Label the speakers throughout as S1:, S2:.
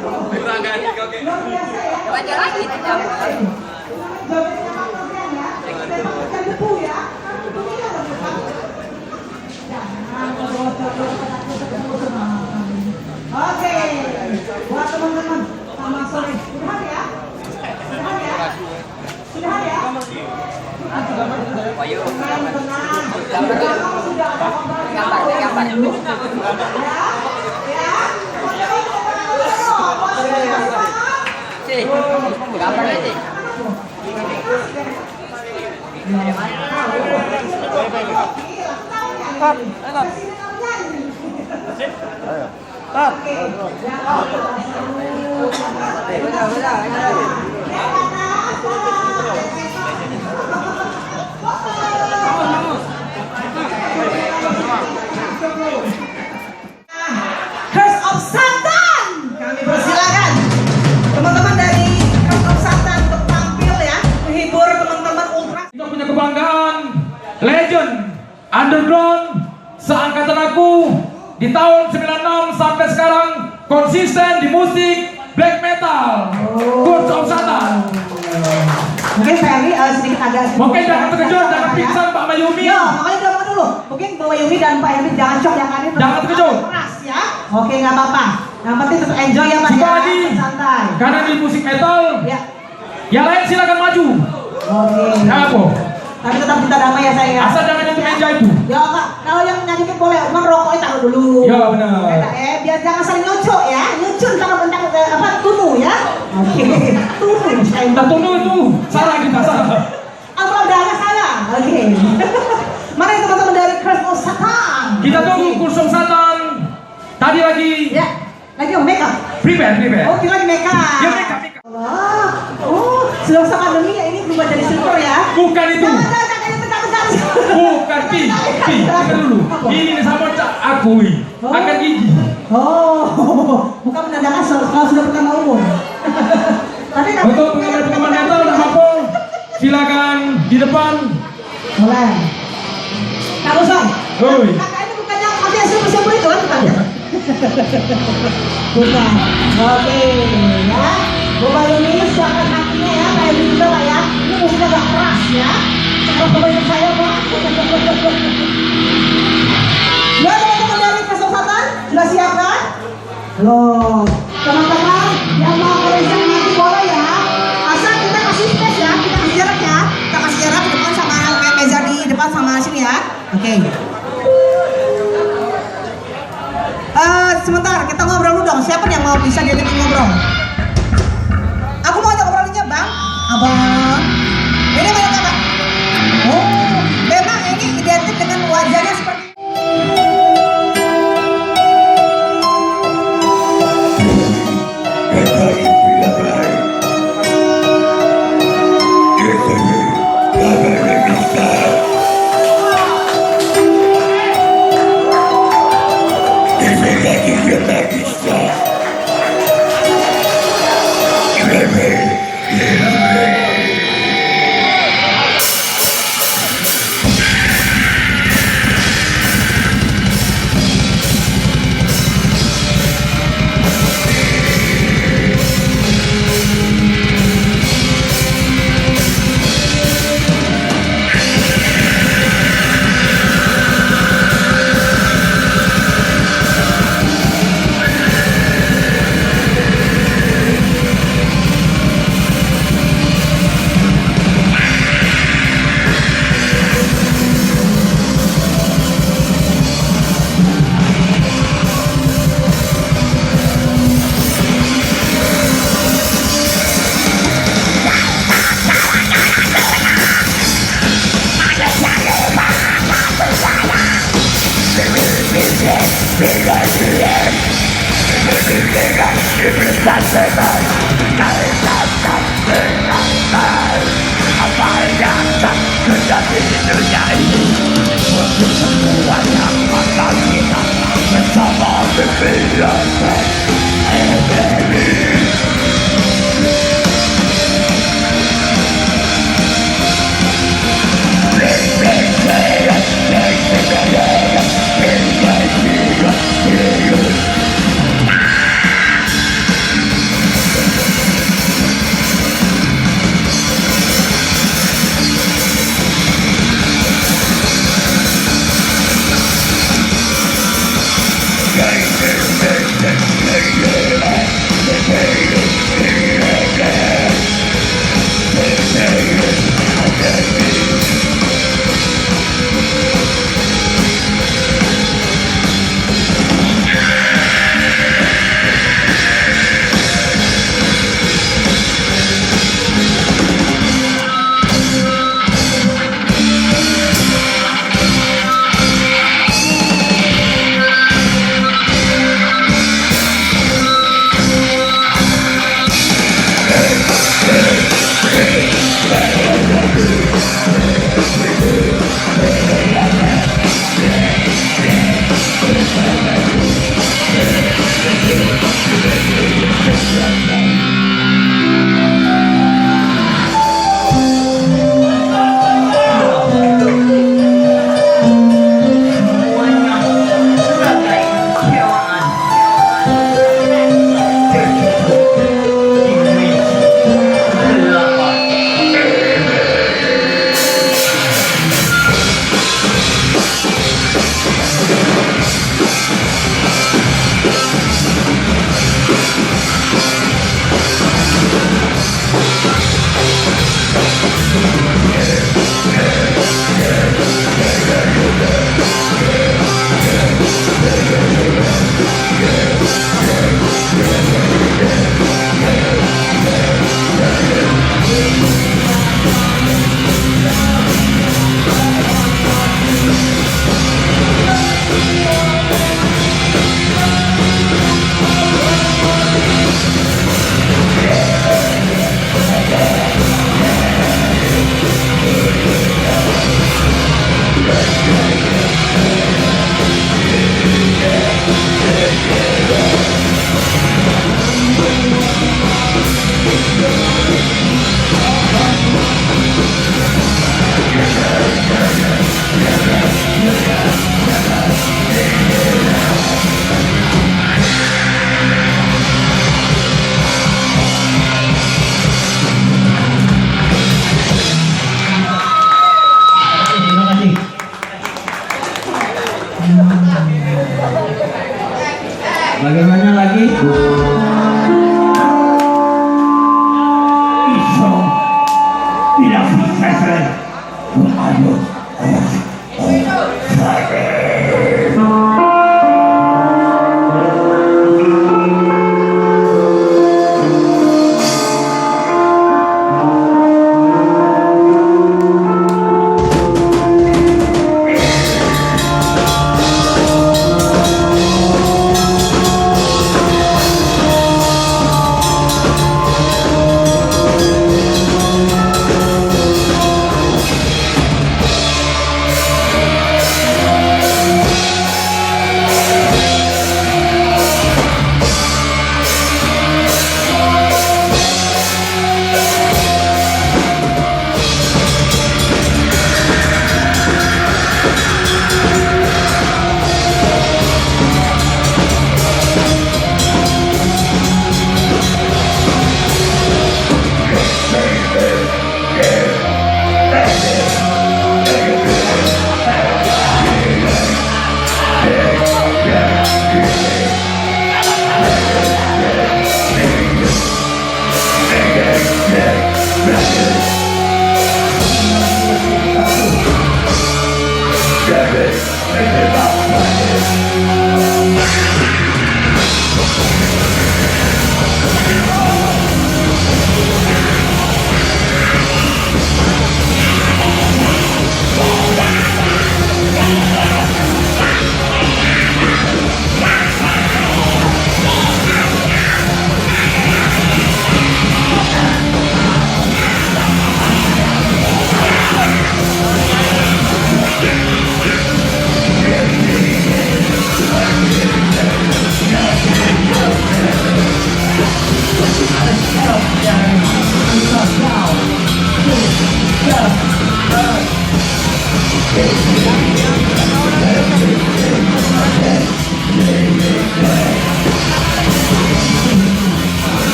S1: Luar biasa ya.
S2: Baca lagi tidak.
S1: Jawabannya Pak Nurdian ya. Dan pakai debu ya. Begini loh. Jangan bocor-bocor aku ketemu sama kami. Oke. Buat teman-teman sama sore. Sudah ya? Sudah ya? Sudah ya?
S2: Ayo.
S1: Tenang. Sudah ada
S2: Gambar.
S1: ya? Ya?
S2: Sih. Gambar aja.
S1: Curse of Satan. Kami persilakan teman-teman dari Curse of Satan untuk tampil ya, menghibur teman-teman ultra.
S3: Kita punya kebanggaan, legend, underground, seangkatan aku di tahun 96 sampai sekarang konsisten di musik black metal, Curse of Satan.
S1: Mungkin Ferry sedikit agak
S3: Mungkin jangan terkejut, jangan pingsan Pak Mayumi.
S1: Ya, makanya jangan dulu. Mungkin Mbak Mayumi dan Pak Ferry jangan shock ya kan?
S3: Jangan terkejut.
S1: Keras ya. Oke, nggak apa-apa. Yang penting tetap enjoy ya Pak
S3: Coba
S1: ya.
S3: lagi.
S1: Santai.
S3: Karena di musik metal,
S1: Ya.
S3: yang lain silakan maju.
S1: Oke.
S3: Jangan apa?
S1: Tapi tetap kita damai ya sayang.
S3: Asal jangan nyentuh meja itu.
S1: Ya Kak, kalau yang nyanyiin boleh, cuma rokoknya taruh dulu.
S3: Ya, benar.
S1: Biar jangan saling nyocok ya, nyucun kalau bentak apa tunu ya. Oke, tunu.
S3: Kita tunggu itu, salah kita salah.
S1: Apa udah agak salah? Oke. Mari teman-teman dari Curse of Satan.
S3: Kita tunggu Curse of Satan. Tadi lagi
S1: Ya, lagi make up.
S3: prepare.
S1: Oh, kita lagi make up.
S3: Ya make up.
S1: Allah. Oh, sudah sama pandemi ya ini berubah jadi super ya.
S3: Bukan itu.
S1: Jangan bentar.
S3: Bukan pi, dengar dulu. Ini sama cak akui, akan gigi.
S1: Oh, bukan menandakan kalau sudah pertama umur. Tapi
S3: Untuk pengaman metal dan apa? Silakan di depan.
S1: boleh. Kamu Song.
S3: Oi.
S1: Kakak ini bukannya ada siapa itu kan bukan ya? Bukan. Oke, ya. Boba ini siapkan hatinya ya, kayak gitu lah ya. Ini musiknya agak keras ya. Kalau kebanyakan saya Pak. Ya teman-teman dari Curse of Satan sudah siap kan? Loh, teman-teman yang mau koreksi nanti boleh ya. Asal kita kasih space ya, kita kasih jarak ya. Kita kasih jarak di depan sama kayak meja di depan sama sini ya. Oke. Sebentar, kita ngobrol dulu dong. Siapa yang mau bisa diajak ngobrol? Aku mau ajak ngobrolinnya Bang. Abang. Ini banyak apa? Oh, memang ini identik dengan wajahnya seperti
S4: Terima kasih. Bagaimana lagi? Iso tidak bisa saya mengaduk.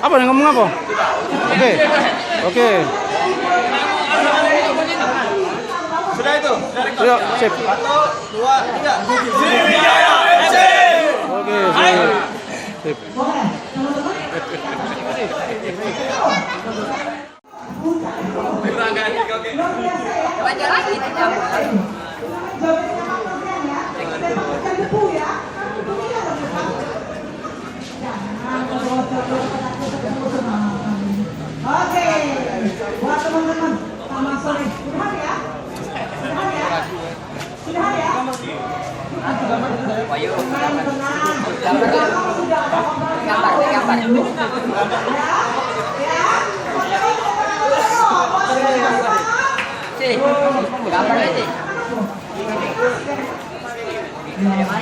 S5: Apa yang ngomong apa? Oke. Oke.
S6: Sudah itu.
S5: Yuk, sip.
S6: 1, 2, 3.
S5: Oke, sip. Sip.
S2: Baca lagi tidak.
S1: Oke, buat teman-teman Selamat sore. Sudah ya? Sudah ya? Sudah ya?
S2: Ayo.
S1: Tenang.
S2: Gambar.
S1: Ya? Ya?
S2: Sih. Gambar aja.
S1: Benar.